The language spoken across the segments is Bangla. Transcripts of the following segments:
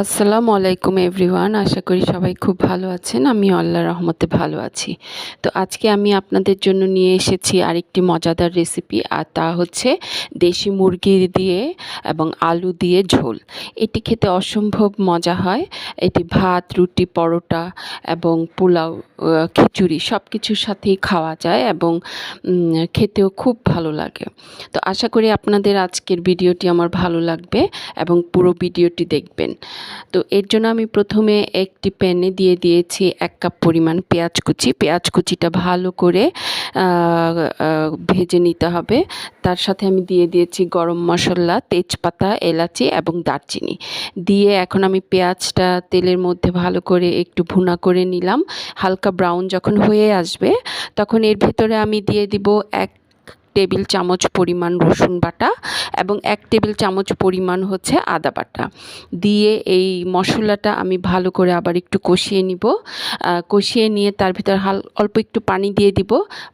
আসসালামু আলাইকুম এভরিওয়ান। আশা করি সবাই খুব ভালো আছেন। আমি আল্লাহর রহমতে ভালো আছি। তো আজকে আমি আপনাদের জন্য নিয়ে এসেছি আরেকটি মজাদার রেসিপি, আর তা হচ্ছে দেশি মুরগি দিয়ে এবং আলু দিয়ে ঝোল। এটি খেতে অসম্ভব মজা হয়। এটি ভাত, রুটি, পরোটা এবং পোলাও, খিচুড়ি সব কিছুর সাথেই খাওয়া যায় এবং খেতেও খুব ভালো লাগে। তো আশা করি আপনাদের আজকের ভিডিওটি আমার ভালো লাগবে এবং পুরো ভিডিওটি দেখবেন। তো এর জন্য আমি প্রথমে একটি প্যানে দিয়ে দিয়েছি 1 কাপ পরিমাণ পেঁয়াজ কুচি। পেঁয়াজ কুচিটা ভালো করে ভেজে নিতে হবে। তার সাথে আমি দিয়ে দিয়েছি গরম মশলা, তেজপাতা, এলাচি এবং দারচিনি দিয়ে এখন আমি পেঁয়াজটা তেলের মধ্যে ভালো করে একটু ভুনা করে নিলাম। হালকা ব্রাউন যখন হয়ে আসবে তখন এর ভেতরে আমি দিয়ে দিব 1 টেবিল চামচ পরিমাণ রসুন বাটা এবং 1 টেবিল চামচ পরিমাণ হচ্ছে আদা বাটা দিয়ে এই মশলাটা আমি ভালো করে আবার একটু কষিয়ে নিব। কষিয়ে নিয়ে তার ভিতর অল্প একটু পানি দিয়ে দিব।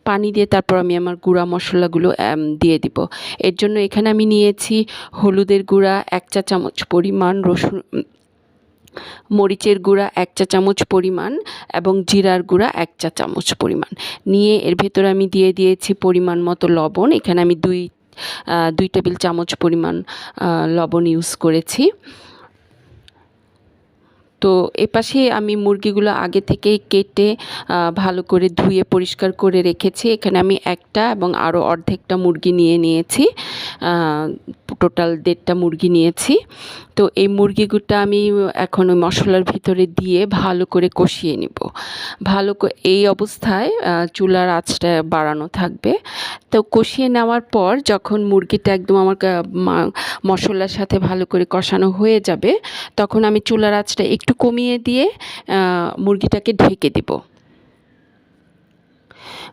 পানি দিয়ে তারপর আমি আমার গুঁড়া মশলাগুলো দিয়ে দিব। এর জন্য এখানে আমি নিয়েছি হলুদের গুঁড়া 1 চা চামচ পরিমাণ, মরিচের গুঁড়া 1 চা চামচ পরিমাণ এবং জিরার গুঁড়া 1 চা চামচ পরিমাণ নিয়ে এর ভেতরে আমি দিয়ে দিয়েছি পরিমাণ মতো লবণ। এখানে আমি 2 টেবিল চামচ পরিমাণ লবণ ইউজ করেছি। তো এপাশে আমি মুরগিগুলো আগে থেকেই কেটে ভালো করে ধুয়ে পরিষ্কার করে রেখেছি। এখানে আমি একটা এবং আরও অর্ধেকটা মুরগি নিয়েছি। টোটাল 1.5টা মুরগি নিয়েছি। তো এই মুরগিগুলো আমি এখন ওই মশলার ভিতরে দিয়ে ভালো করে কষিয়ে নিব। এই অবস্থায় চুলার আঁচটা বাড়ানো থাকবে। তো কষিয়ে নেওয়ার পর যখন মুরগিটা একদম আমার মশলার সাথে ভালো করে কষানো হয়ে যাবে তখন আমি চুলার আঁচটা একটু কমিয়ে দিয়ে মুরগিটাকে ঢেকে দিব।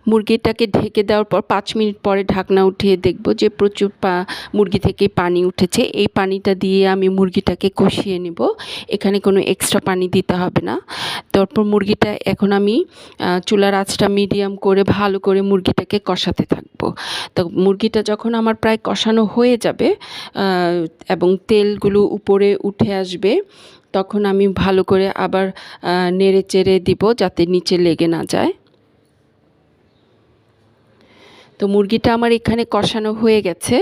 মুরগিটাকে ঢেকে দেওয়ার পর 5 মিনিট পরে ঢাকনা উঠিয়ে দেখব যে প্রচুর মুরগি থেকে পানি উঠেছে। এই পানিটা দিয়ে আমি মুরগিটাকে কষিয়ে নিব। এখানে কোনো এক্সট্রা পানি দিতে হবে না। তারপর মুরগিটা এখন আমি চুলার আঁচটা মিডিয়াম করে ভালো করে মুরগিটাকে কষাতে থাকবো। তো মুরগিটা যখন আমার প্রায় কষানো হয়ে যাবে এবং তেলগুলো উপরে উঠে আসবে তখন আমি ভালো করে আবার নেড়ে চেড়ে দিব যাতে নিচে লেগে না যায়। তো মুরগিটা আমার এখানে কষানো হয়ে গেছে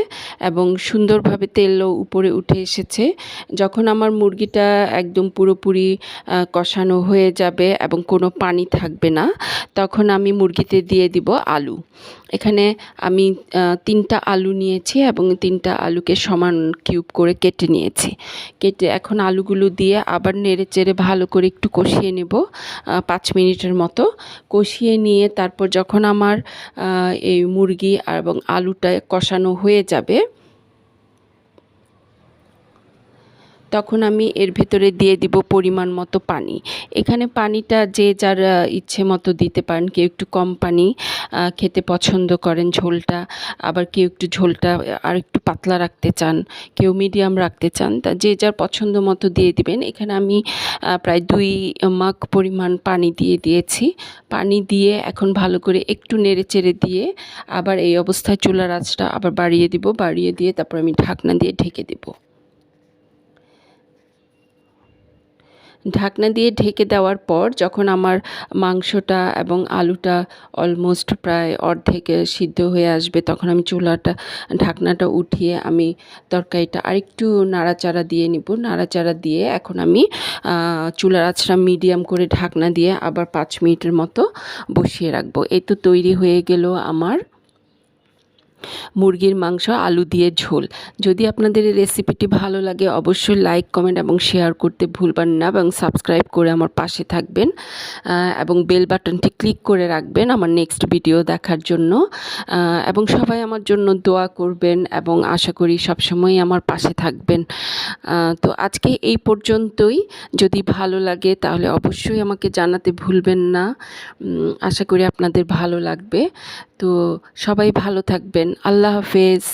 এবং সুন্দরভাবে তেলও উপরে উঠে এসেছে। যখন আমার মুরগিটা একদম পুরোপুরি কষানো হয়ে যাবে এবং কোনো পানি থাকবে না তখন আমি মুরগিতে দিয়ে দিব আলু। এখানে আমি 3টা আলু নিয়েছি এবং 3টা আলুকে সমান কিউব করে কেটে নিয়েছি। এখন আলুগুলো দিয়ে আবার নেড়ে চেড়ে ভালো করে একটু কষিয়ে নেব 5 মিনিটের মতো। কষিয়ে নিয়ে তারপর যখন আমার এই মুরগি এবং আলুটা কষানো হয়ে যাবে তখন আমি এর ভেতরে দিয়ে দিব পরিমাণ মতো পানি। এখানে পানিটা যে যার ইচ্ছে মতো দিতে পারেন। কেউ একটু কম পানি খেতে পছন্দ করেন ঝোলটা, আবার কেউ একটু ঝোলটা আর একটু পাতলা রাখতে চান, কেউ মিডিয়াম রাখতে চান, তা যে যার পছন্দ মতো দিয়ে দিবেন। এখানে আমি প্রায় 2 মাগ পরিমাণ পানি দিয়ে দিয়েছি। পানি দিয়ে এখন ভালো করে একটু নেড়ে চেড়ে দিয়ে আবার এই অবস্থায় চুলার আঁচটা আবার বাড়িয়ে দিয়ে তারপর আমি ঢাকনা দিয়ে ঢেকে দেব। ঢাকনা দিয়ে ঢেকে দেওয়ার পর যখন আমার মাংসটা এবং আলুটা অলমোস্ট প্রায় অর্ধেক সিদ্ধ হয়ে আসবে তখন আমি ঢাকনাটা উঠিয়ে আমি তরকারিটা আরেকটু নাড়াচাড়া দিয়ে নিব। নাড়াচাড়া দিয়ে এখন আমি চুলার আঁচটা মিডিয়াম করে ঢাকনা দিয়ে আবার 5 মিনিটের মতো বসিয়ে রাখবো। এই তো তৈরি হয়ে গেল আমার মুরগির মাংস আলু দিয়ে ঝোল। যদি আপনাদের এই রেসিপিটি ভালো লাগে অবশ্যই লাইক, কমেন্ট এবং শেয়ার করতে ভুলবেন না এবং সাবস্ক্রাইব করে আমার পাশে থাকবেন এবং বেল বাটনটি ক্লিক করে রাখবেন আমার নেক্সট ভিডিও দেখার জন্য এবং সবাই আমার জন্য দোয়া করবেন এবং আশা করি সবসময় আমার পাশে থাকবেন। তো আজকে এই পর্যন্তই। যদি ভালো লাগে তাহলে অবশ্যই আমাকে জানাতে ভুলবেন না। আশা করি আপনাদের ভালো লাগবে। তো সবাই ভালো থাকবেন। আল্লাহ হাফেজ।